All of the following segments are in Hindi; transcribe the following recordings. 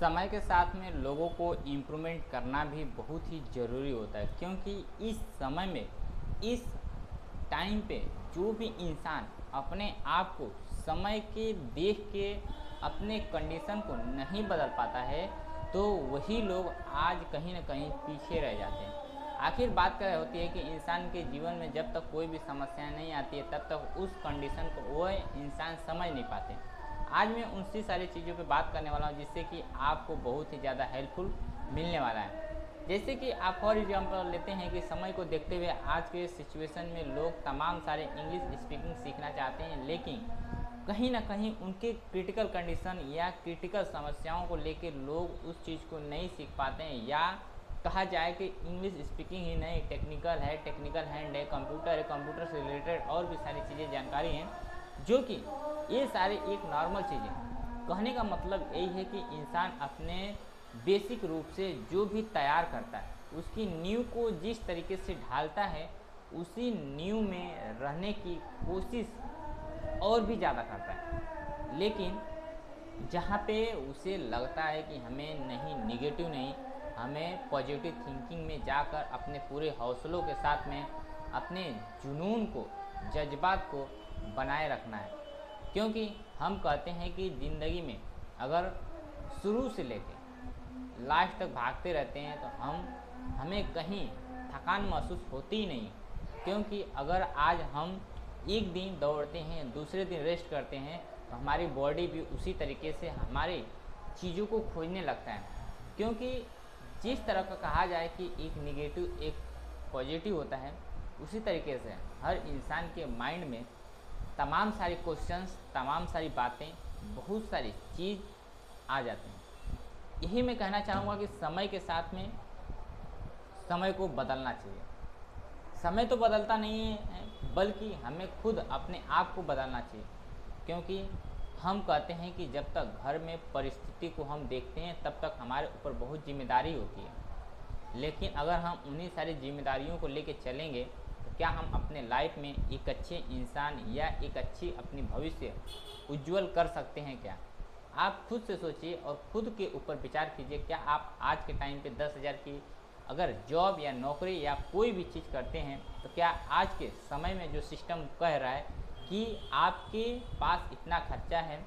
समय के साथ में लोगों को इम्प्रूवमेंट करना भी बहुत ही ज़रूरी होता है, क्योंकि इस समय में, इस टाइम पे जो भी इंसान अपने आप को समय के देख के अपने कंडीशन को नहीं बदल पाता है, तो वही लोग आज कहीं ना कहीं पीछे रह जाते हैं। आखिर बात क्या होती है कि इंसान के जीवन में जब तक कोई भी समस्या नहीं आती है, तब तक उस कंडीशन को वो इंसान समझ नहीं पाते। आज मैं उनसी सारी चीज़ों पे बात करने वाला हूँ जिससे कि आपको बहुत ही ज़्यादा हेल्पफुल मिलने वाला है। जैसे कि आप फॉर एग्जाम्पल लेते हैं कि समय को देखते हुए आज के सिचुएशन में लोग तमाम सारे इंग्लिश स्पीकिंग सीखना चाहते हैं, लेकिन कहीं ना कहीं उनके क्रिटिकल कंडीशन या क्रिटिकल समस्याओं को लेकर लोग उस चीज़ को नहीं सीख पाते हैं, या कहा जाए कि इंग्लिश स्पीकिंग ही नहीं, टेक्निकल है, टेक्निकल हैंड है, कंप्यूटर है, कंप्यूटर से रिलेटेड और भी सारी चीज़ें जानकारी हैं, जो कि ये सारे एक नॉर्मल चीज़ें। कहने का मतलब यही है कि इंसान अपने बेसिक रूप से जो भी तैयार करता है, उसकी नींव को जिस तरीके से ढालता है, उसी नींव में रहने की कोशिश और भी ज़्यादा करता है। लेकिन जहाँ पे उसे लगता है कि हमें नहीं, निगेटिव नहीं, हमें पॉजिटिव थिंकिंग में जाकर अपने पूरे हौसलों के साथ में अपने जुनून को, जज्बात को बनाए रखना है। क्योंकि हम कहते हैं कि ज़िंदगी में अगर शुरू से लेकर लास्ट तक भागते रहते हैं तो हमें कहीं थकान महसूस होती ही नहीं। क्योंकि अगर आज हम एक दिन दौड़ते हैं, दूसरे दिन रेस्ट करते हैं, तो हमारी बॉडी भी उसी तरीके से हमारी चीज़ों को खोजने लगता है। क्योंकि जिस तरह का कहा जाए कि एक निगेटिव एक पॉजिटिव होता है, उसी तरीके से हर इंसान के माइंड में तमाम सारे क्वेश्चंस, तमाम सारी बातें, बहुत सारी चीज़ आ जाती हैं। यही मैं कहना चाहूँगा कि समय के साथ में समय को बदलना चाहिए। समय तो बदलता नहीं है, बल्कि हमें खुद अपने आप को बदलना चाहिए। क्योंकि हम कहते हैं कि जब तक घर में परिस्थिति को हम देखते हैं, तब तक हमारे ऊपर बहुत जिम्मेदारी होती है। लेकिन अगर हम उन्हीं सारी जिम्मेदारियों को लेकर चलेंगे, तो क्या हम अपने लाइफ में एक अच्छे इंसान या एक अच्छी अपनी भविष्य उज्जवल कर सकते हैं क्या? आप खुद से सोचिए और खुद के ऊपर विचार कीजिए। क्या आप आज के टाइम पे 10,000 की अगर जॉब या नौकरी या कोई भी चीज़ करते हैं, तो क्या आज के समय में जो सिस्टम कह रहा है कि आपके पास इतना खर्चा है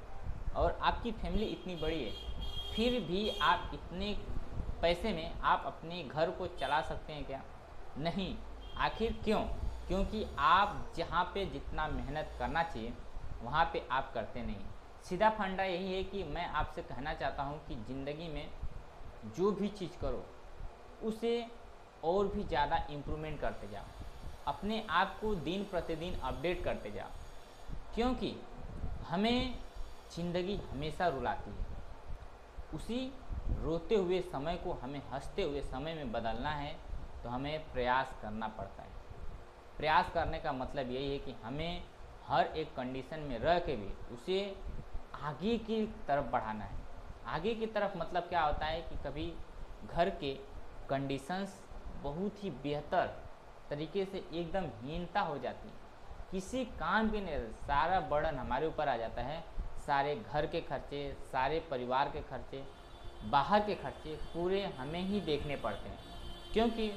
और आपकी फैमिली इतनी बड़ी है, फिर भी आप इतने पैसे में आप अपने घर को चला सकते हैं क्या? नहीं। आखिर क्यों? क्योंकि आप जहाँ पे जितना मेहनत करना चाहिए, वहाँ पे आप करते नहीं। सीधा फंडा यही है कि मैं आपसे कहना चाहता हूँ कि ज़िंदगी में जो भी चीज़ करो, उसे और भी ज़्यादा इम्प्रूवमेंट करते जाओ, अपने आप को दिन प्रतिदिन अपडेट करते जाओ। क्योंकि हमें ज़िंदगी हमेशा रुलाती है। उसी रोते हुए समय को हमें हंसते हुए समय में बदलना है, तो हमें प्रयास करना पड़ता है। प्रयास करने का मतलब यही है कि हमें हर एक कंडीशन में रह के भी उसे आगे की तरफ बढ़ाना है। आगे की तरफ मतलब क्या होता है कि कभी घर के कंडीशंस बहुत ही बेहतर तरीके से एकदम हीनता हो जाती है, किसी काम के नहीं, सारा बर्डन हमारे ऊपर आ जाता है। सारे घर के खर्चे, सारे परिवार के खर्चे, बाहर के खर्चे पूरे हमें ही देखने पड़ते हैं। क्योंकि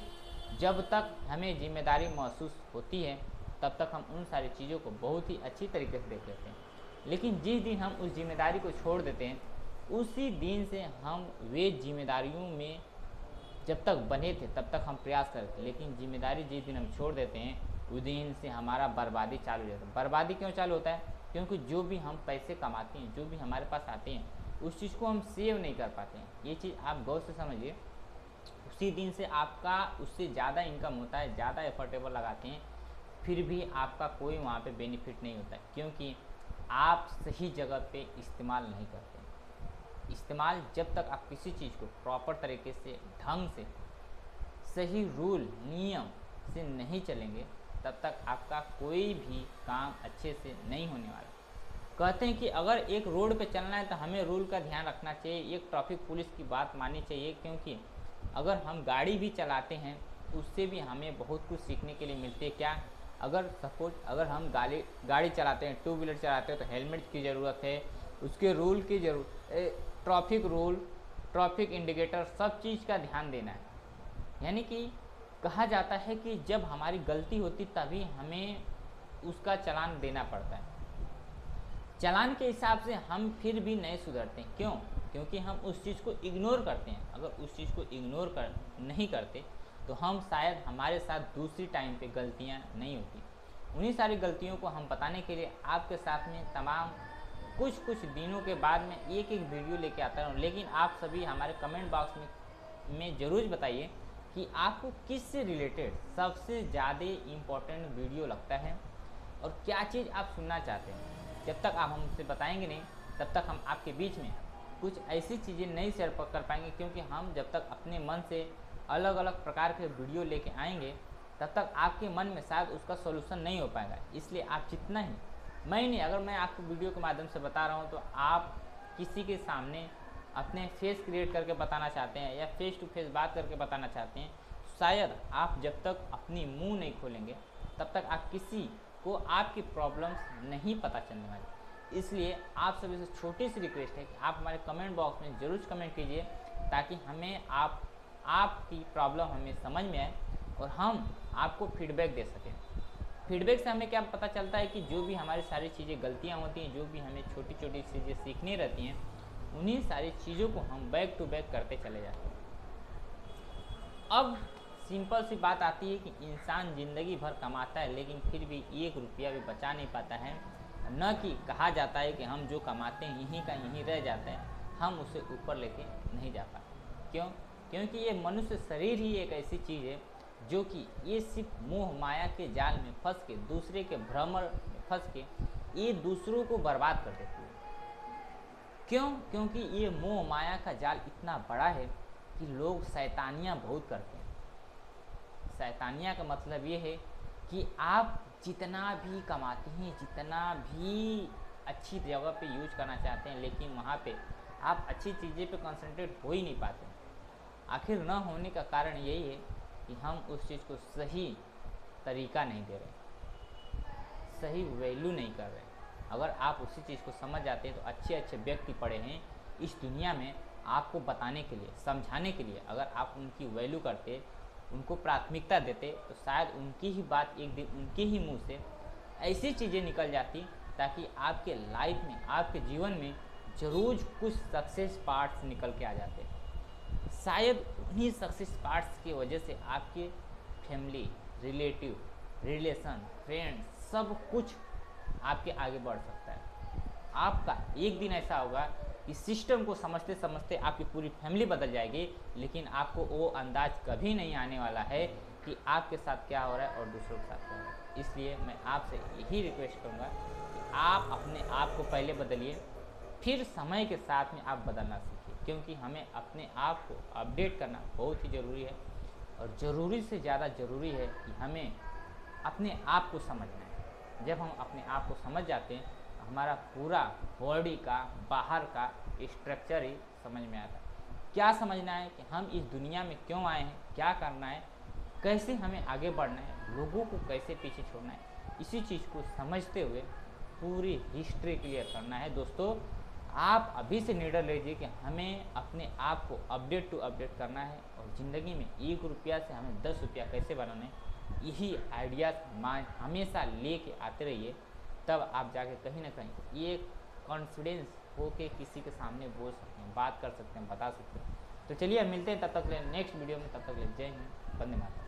जब तक हमें जिम्मेदारी महसूस होती है, तब तक हम उन सारी चीज़ों को बहुत ही अच्छी तरीके से देख लेते हैं। लेकिन जिस दिन हम उस जिम्मेदारी को छोड़ देते हैं, उसी दिन से हम वे जिम्मेदारियों में जब तक बने थे तब तक हम प्रयास करते थे, लेकिन जिम्मेदारी जिस दिन हम छोड़ देते हैं, उस दिन से हमारा बर्बादी चालू हो जाता है। बर्बादी क्यों चालू होता है? क्योंकि जो भी हम पैसे कमाते हैं, जो भी हमारे पास आते हैं, उस चीज़ को हम सेव नहीं कर पाते हैं। ये चीज़ आप गौर से समझिए। उसी दिन से आपका उससे ज़्यादा इनकम होता है, ज़्यादा एफर्टेबल लगाते हैं, फिर भी आपका कोई वहाँ पे बेनिफिट नहीं होता है, क्योंकि आप सही जगह पे इस्तेमाल नहीं करते। इस्तेमाल जब तक आप किसी चीज़ को प्रॉपर तरीके से, ढंग से, सही रूल नियम से नहीं चलेंगे, तब तक आपका कोई भी काम अच्छे से नहीं होने वाला। कहते हैं कि अगर एक रोड पे चलना है तो हमें रूल का ध्यान रखना चाहिए, एक ट्रैफिक पुलिस की बात माननी चाहिए। क्योंकि अगर हम गाड़ी भी चलाते हैं, उससे भी हमें बहुत कुछ सीखने के लिए मिलती है। क्या? अगर सपोज अगर हम गाड़ी चलाते हैं, टू व्हीलर चलाते हैं, तो हेलमेट की ज़रूरत है, उसके रूल की ज़रूरत, ट्रैफिक रूल ट्रैफिक इंडिकेटर, सब चीज़ का ध्यान देना है। यानी कि कहा जाता है कि जब हमारी गलती होती तभी हमें उसका चालान देना पड़ता है। चालान के हिसाब से हम फिर भी नहीं सुधरते। क्यों? क्योंकि हम उस चीज़ को इग्नोर करते हैं। अगर उस चीज़ को इग्नोर नहीं करते तो हम शायद हमारे साथ दूसरी टाइम पे गलतियां नहीं होती। उन्हीं सारी गलतियों को हम बताने के लिए आपके साथ में तमाम कुछ दिनों के बाद में एक वीडियो लेके आता हूँ। लेकिन आप सभी हमारे कमेंट बॉक्स में ज़रूर बताइए कि आपको किस से रिलेटेड सबसे ज़्यादा इम्पोर्टेंट वीडियो लगता है और क्या चीज़ आप सुनना चाहते हैं। जब तक आप हमसे बताएंगे नहीं तब तक हम आपके बीच में कुछ ऐसी चीज़ें नहीं शेयर कर पाएंगे, क्योंकि हम जब तक अपने मन से अलग अलग प्रकार के वीडियो लेके आएंगे तब तक आपके मन में शायद उसका सॉल्यूशन नहीं हो पाएगा। इसलिए आप जितना ही अगर मैं आपको वीडियो के माध्यम से बता रहा हूँ तो आप किसी के सामने अपने फेस क्रिएट करके बताना चाहते हैं या फेस टू फेस बात करके बताना चाहते हैं, शायद आप जब तक अपनी मुंह नहीं खोलेंगे तब तक आप किसी को आपकी प्रॉब्लम्स नहीं पता चलने वाली। इसलिए आप सभी से छोटी सी रिक्वेस्ट है कि आप हमारे कमेंट बॉक्स में ज़रूर कमेंट कीजिए ताकि हमें आपकी प्रॉब्लम हमें समझ में आए और हम आपको फीडबैक दे सकें। फीडबैक से हमें क्या पता चलता है कि जो भी हमारी सारी चीज़ें गलतियाँ होती हैं, जो भी हमें छोटी छोटी चीज़ें सीखनी रहती हैं, उन्हीं सारी चीज़ों को हम बैक टू बैक करते चले जाते हैं। अब सिंपल सी बात आती है कि इंसान ज़िंदगी भर कमाता है लेकिन फिर भी 1 रुपया भी बचा नहीं पाता है। न कि कहा जाता है कि हम जो कमाते हैं यहीं का यहीं रह जाते हैं, हम उसे ऊपर लेके नहीं जा पाते। क्यों? क्योंकि ये मनुष्य शरीर ही एक ऐसी चीज़ है जो कि ये सिर्फ मोह माया के जाल में फंस के, दूसरे के भ्रमण में फंस के ये दूसरों को बर्बाद कर देती है। क्यों? क्योंकि ये मोह माया का जाल इतना बड़ा है कि लोग शैतानियाँ बहुत करते हैं। शैतानियाँ का मतलब ये है कि आप जितना भी कमाते हैं, जितना भी अच्छी जगह पे यूज करना चाहते हैं, लेकिन वहाँ पे आप अच्छी चीज़ें पे कंसंट्रेट हो ही नहीं पाते। आखिर न होने का कारण यही है कि हम उस चीज़ को सही तरीका नहीं दे रहे, सही वैल्यू नहीं कर रहे। अगर आप उसी चीज़ को समझ जाते हैं तो अच्छे अच्छे व्यक्ति पड़े हैं इस दुनिया में आपको बताने के लिए, समझाने के लिए। अगर आप उनकी वैल्यू करते, उनको प्राथमिकता देते तो शायद उनकी ही बात एक दिन उनके ही मुंह से ऐसी चीज़ें निकल जाती ताकि आपके लाइफ में, आपके जीवन में ज़रूर कुछ सक्सेस पार्ट्स निकल के आ जाते। शायद उन्हीं सक्सेस पार्ट्स की वजह से आपके फैमिली, रिलेटिव, रिलेशन, फ्रेंड्स सब कुछ आपके आगे बढ़ सकता है। आपका एक दिन ऐसा होगा कि सिस्टम को समझते समझते आपकी पूरी फैमिली बदल जाएगी, लेकिन आपको वो अंदाज कभी नहीं आने वाला है कि आपके साथ क्या हो रहा है और दूसरों के साथ क्या हो रहा है। इसलिए मैं आपसे यही रिक्वेस्ट करूँगा कि आप अपने आप को पहले बदलिए, फिर समय के साथ में आप बदलना सीखिए, क्योंकि हमें अपने आप को अपडेट करना बहुत ही ज़रूरी है। और ज़रूरी से ज़्यादा ज़रूरी है कि हमें अपने आप को समझना है। जब हम अपने आप को समझ जाते हैं हमारा पूरा बॉडी का बाहर का स्ट्रक्चर ही समझ में आता है। क्या समझना है कि हम इस दुनिया में क्यों आए हैं, क्या करना है, कैसे हमें आगे बढ़ना है, लोगों को कैसे पीछे छोड़ना है। इसी चीज़ को समझते हुए पूरी हिस्ट्री क्लियर करना है। दोस्तों, आप अभी से निर्णय लीजिए कि हमें अपने आप को अपडेट टू अपडेट करना है और ज़िंदगी में 1 रुपया से हमें 10 रुपया कैसे बनाना है, यही आइडियाज़ हमेशा लेके आते रहिए। तब आप जाके कहीं ना कहीं ये कॉन्फिडेंस हो के किसी के सामने बोल सकते हैं, बात कर सकते हैं, बता सकते हैं। तो चलिए मिलते हैं तब तक ले नेक्स्ट वीडियो में। तब तक ले जय हिंद, वंदे मातरम।